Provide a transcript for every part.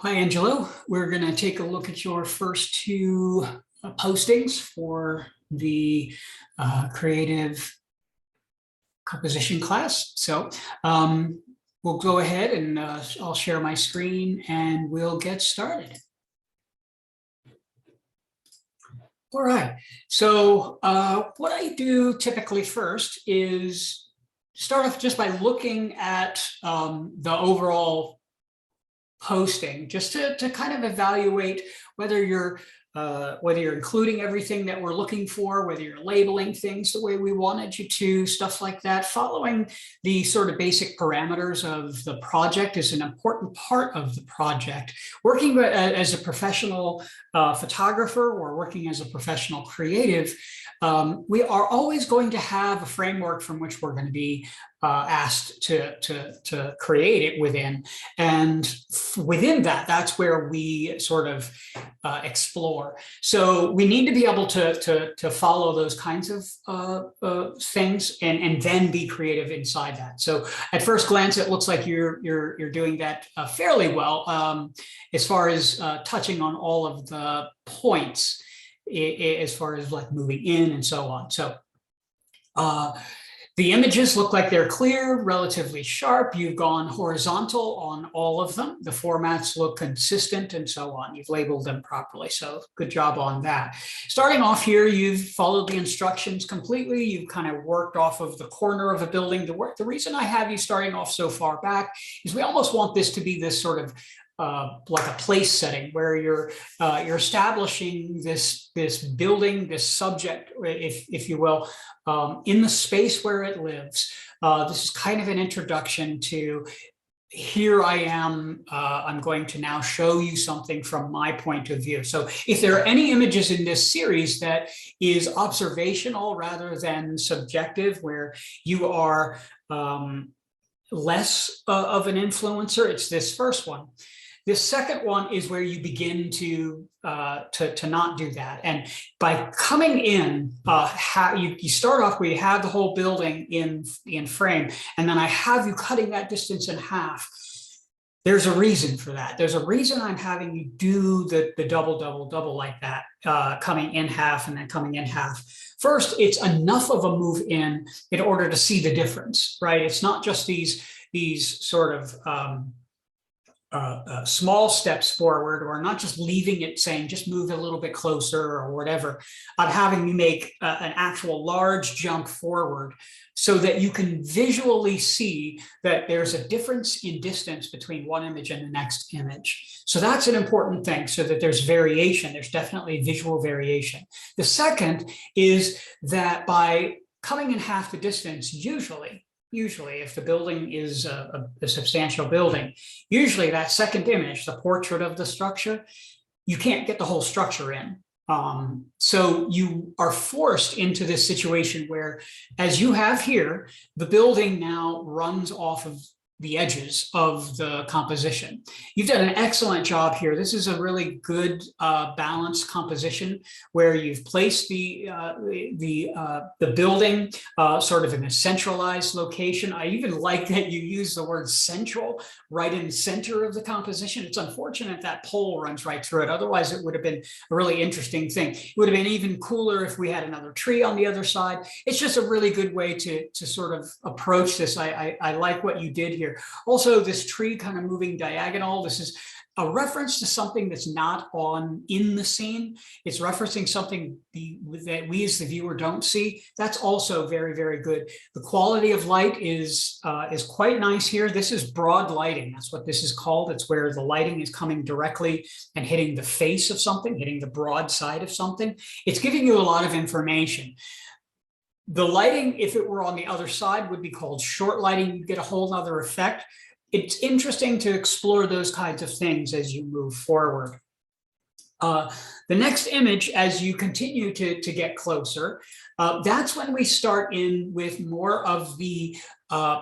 Hi, Angelo. We're going to take a look at your first two postings for the creative composition class. So we'll go ahead and I'll share my screen and we'll get started. All right. So what I do typically first is start off just by looking at the overall posting, just to kind of evaluate whether you're including everything that we're looking for, whether you're labeling things the way we wanted you to, stuff like that. Following the sort of basic parameters of the project is an important part of the project. Working as a professional photographer or working as a professional creative, we are always going to have a framework from which we're going to be asked to create it within. And within that, that's where we sort of explore. So we need to be able to follow those kinds of things and then be creative inside that. So at first glance, it looks like you're doing that fairly well as far as touching on all of the points as far as like moving in and so on. So the images look like they're clear, relatively sharp. You've gone horizontal on all of them. The formats look consistent and so on. You've labeled them properly. So good job on that. Starting off here, you've followed the instructions completely. You've kind of worked off of the corner of a building. The reason I have you starting off so far back is we almost want this to be this sort of like a place setting where you're establishing this building, this subject, if you will, in the space where it lives. This is kind of an introduction to here I am. I'm going to now show you something from my point of view. So if there are any images in this series that is observational rather than subjective, where you are less of an influencer, it's this first one. This second one is where you begin to not do that. And by coming in, you start off where you have the whole building in frame, and then I have you cutting that distance in half. There's a reason for that. There's a reason I'm having you do the double like that, coming in half and then coming in half. First, it's enough of a move in order to see the difference, right? It's not just these sort of small steps forward, or not just leaving it saying just move a little bit closer or whatever. I'm having you make an actual large jump forward so that you can visually see that there's a difference in distance between one image and the next image. So that's an important thing, so that there's variation. There's definitely visual variation. The second is that by coming in half the distance, usually if the building is a substantial building, usually that second image, the portrait of the structure, you can't get the whole structure in. So you are forced into this situation where, as you have here, the building now runs off of the edges of the composition. You've done an excellent job here. This is a really good balanced composition where you've placed the building sort of in a centralized location. I even like that you use the word central right in the center of the composition. It's unfortunate that pole runs right through it. Otherwise, it would have been a really interesting thing. It would have been even cooler if we had another tree on the other side. It's just a really good way to sort of approach this. I like what you did here. Also, this tree kind of moving diagonal, this is a reference to something that's not in the scene. It's referencing something that we as the viewer don't see. That's also very, very good. The quality of light is quite nice here. This is broad lighting. That's what this is called. It's where the lighting is coming directly and hitting the face of something, hitting the broad side of something. It's giving you a lot of information. The lighting, if it were on the other side, would be called short lighting. You get a whole other effect. It's interesting to explore those kinds of things as you move forward. The next image, as you continue to get closer, that's when we start in with more of the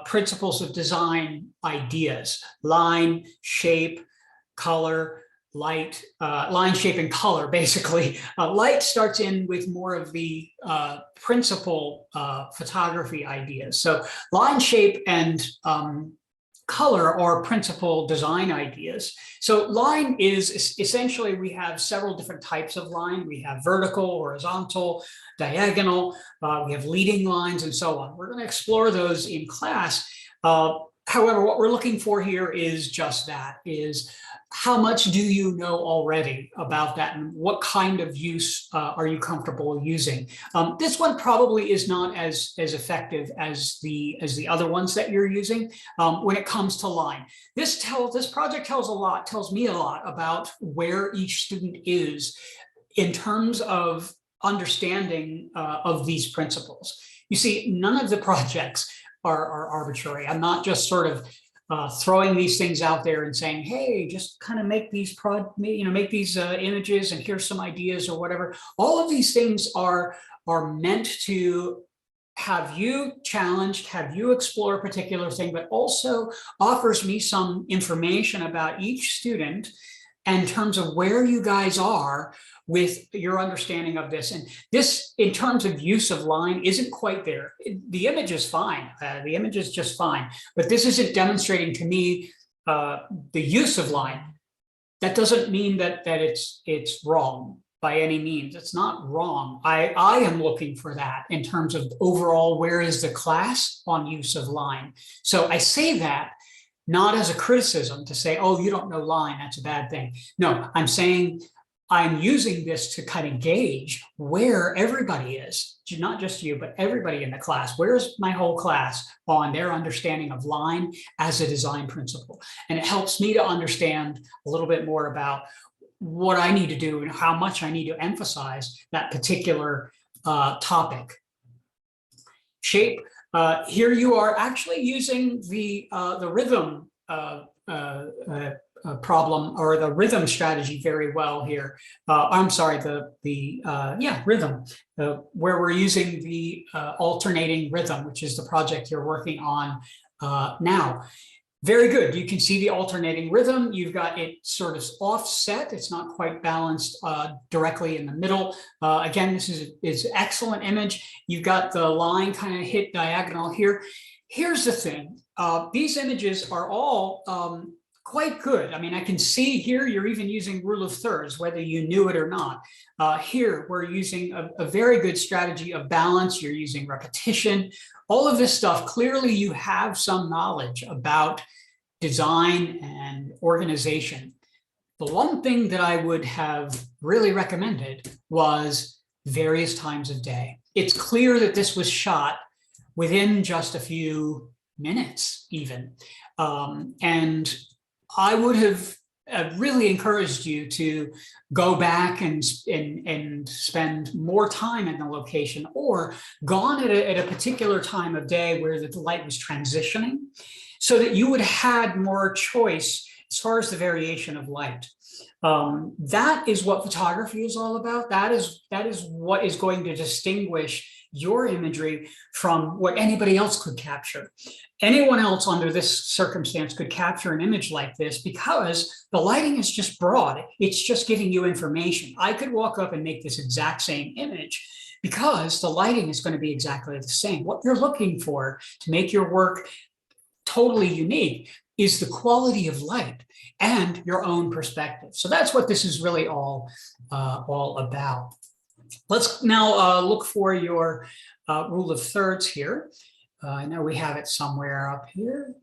principles of design ideas: line, shape, color, light, line, shape, and color, basically. Light starts in with more of the principal photography ideas. So line, shape, and color are principal design ideas. So line is essentially, we have several different types of line. We have vertical, horizontal, diagonal, we have leading lines, and so on. We're going to explore those in class. However, what we're looking for here is just that, is how much do you know already about that, and what kind of use are you comfortable using? This one probably is not as effective as the other ones that you're using when it comes to line. This project tells me a lot about where each student is in terms of understanding of these principles. You see, none of the projects are arbitrary. I'm not just sort of throwing these things out there and saying, hey, just kind of make these images and here's some ideas or whatever. All of these things are meant to have you challenged, have you explore a particular thing, but also offers me some information about each student in terms of where you guys are with your understanding of this. And this, in terms of use of line, isn't quite there. The image is fine. The image is just fine. But this isn't demonstrating to me the use of line. That doesn't mean that it's wrong by any means. It's not wrong. I am looking for that in terms of overall, where is the class on use of line? So I say that not as a criticism to say, oh, you don't know line, that's a bad thing. No, I'm saying I'm using this to kind of gauge where everybody is, not just you, but everybody in the class. Where's my whole class on their understanding of line as a design principle? And it helps me to understand a little bit more about what I need to do and how much I need to emphasize that particular topic. Shape. Here you are actually using the rhythm problem, or the rhythm strategy, very well here. I'm sorry, rhythm, where we're using the alternating rhythm, which is the project you're working on now. Very good. You can see the alternating rhythm. You've got it sort of offset. It's not quite balanced directly in the middle. Again, this is excellent image. You've got the line kind of hit diagonal here. Here's the thing. These images are all quite good. I mean, I can see here you're even using rule of thirds, whether you knew it or not. Here, we're using a very good strategy of balance. You're using repetition. All of this stuff, clearly you have some knowledge about design and organization. The one thing that I would have really recommended was various times of day. It's clear that this was shot within just a few minutes even. And I would have really encouraged you to go back and spend more time in the location, or gone at a particular time of day where the light was transitioning, so that you would have had more choice as far as the variation of light. That is what photography is all about. That is what is going to distinguish your imagery from what anybody else could capture. Anyone else under this circumstance could capture an image like this because the lighting is just broad. It's just giving you information. I could walk up and make this exact same image because the lighting is going to be exactly the same. What you're looking for to make your work totally unique is the quality of light and your own perspective. So that's what this is really all about. Let's now look for your rule of thirds here. I know we have it somewhere up here.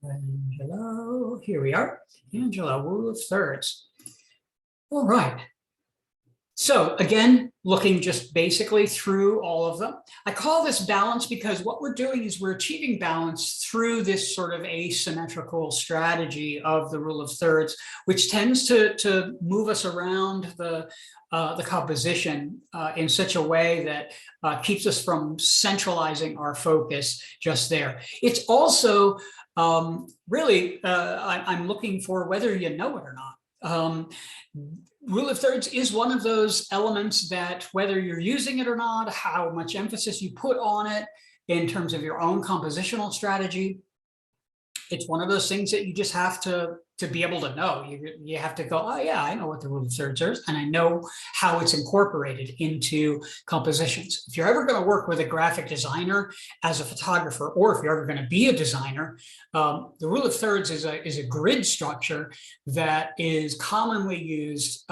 Angelo, here we are. Angelo, rule of thirds. All right. So again, looking just basically through all of them. I call this balance because what we're doing is we're achieving balance through this sort of asymmetrical strategy of the rule of thirds, which tends to move us around the composition in such a way that keeps us from centralizing our focus just there. It's also really, I'm looking for whether you know it or not. Rule of thirds is one of those elements that, whether you're using it or not, how much emphasis you put on it in terms of your own compositional strategy, it's one of those things that you just have to to be able to know. You have to go, oh yeah, I know what the rule of thirds is, and I know how it's incorporated into compositions. If you're ever going to work with a graphic designer as a photographer, or if you're ever going to be a designer, the rule of thirds is a grid structure that is commonly used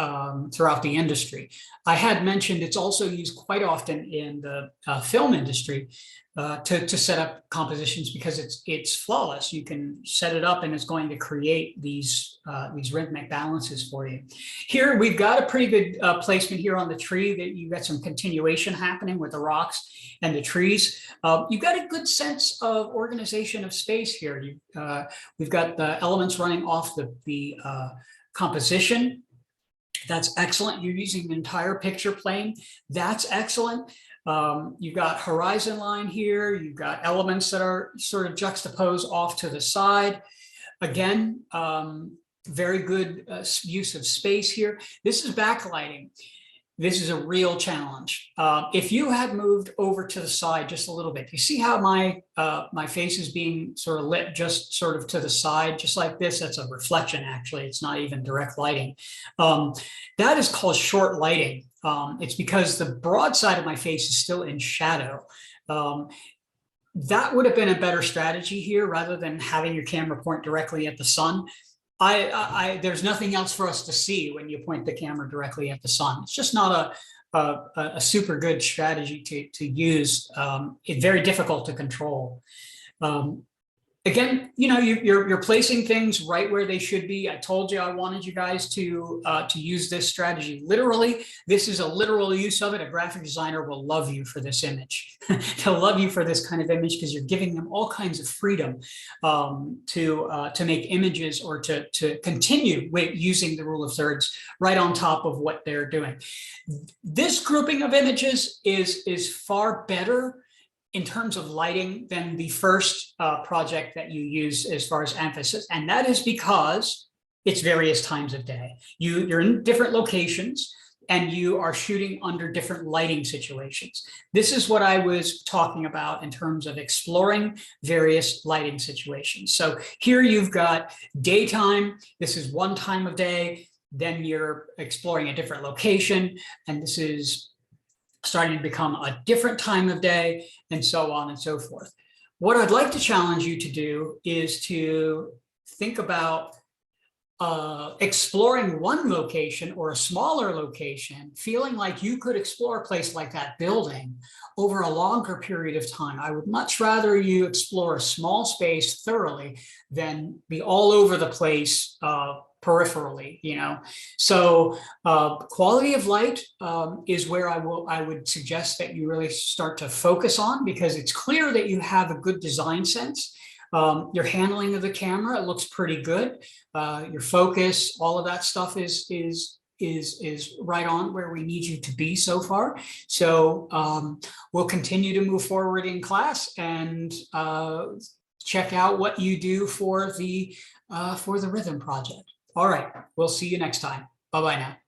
throughout the industry. I had mentioned it's also used quite often in the film industry to set up compositions, because it's flawless. You can set it up and it's going to create these rhythmic balances for you. Here we've got a pretty good placement here on the tree, that you've got some continuation happening with the rocks and the trees. You've got a good sense of organization of space here. We've got the elements running off the composition. That's excellent. You're using the entire picture plane. That's excellent. You've got horizon line here. You've got elements that are sort of juxtaposed off to the side. Again, very good use of space here. This is backlighting. This is a real challenge. If you had moved over to the side just a little bit, you see how my face is being sort of lit just sort of to the side, just like this. That's a reflection, actually. It's not even direct lighting. That is called short lighting. It's because the broad side of my face is still in shadow. That would have been a better strategy here, rather than having your camera point directly at the sun. There's nothing else for us to see when you point the camera directly at the sun. It's just not a super good strategy to use. It's very difficult to control. Again, you're placing things right where they should be. I told you I wanted you guys to use this strategy literally. This is a literal use of it. A graphic designer will love you for this image. They'll love you for this kind of image, because you're giving them all kinds of freedom to make images, or to continue with using the rule of thirds right on top of what they're doing. This grouping of images is far better in terms of lighting than the first project that you use as far as emphasis. And that is because it's various times of day. You're in different locations, and you are shooting under different lighting situations. This is what I was talking about in terms of exploring various lighting situations. So here you've got daytime. This is one time of day. Then you're exploring a different location, and this is starting to become a different time of day, and so on and so forth. What I'd like to challenge you to do is to think about exploring one location, or a smaller location, feeling like you could explore a place like that building over a longer period of time. I would much rather you explore a small space thoroughly than be all over the place peripherally, So quality of light is where I would suggest that you really start to focus on, because it's clear that you have a good design sense. Your handling of the camera, it looks pretty good. Your focus, all of that stuff is right on where we need you to be so far. So we'll continue to move forward in class, and check out what you do for the rhythm project. All right, we'll see you next time. Bye-bye now.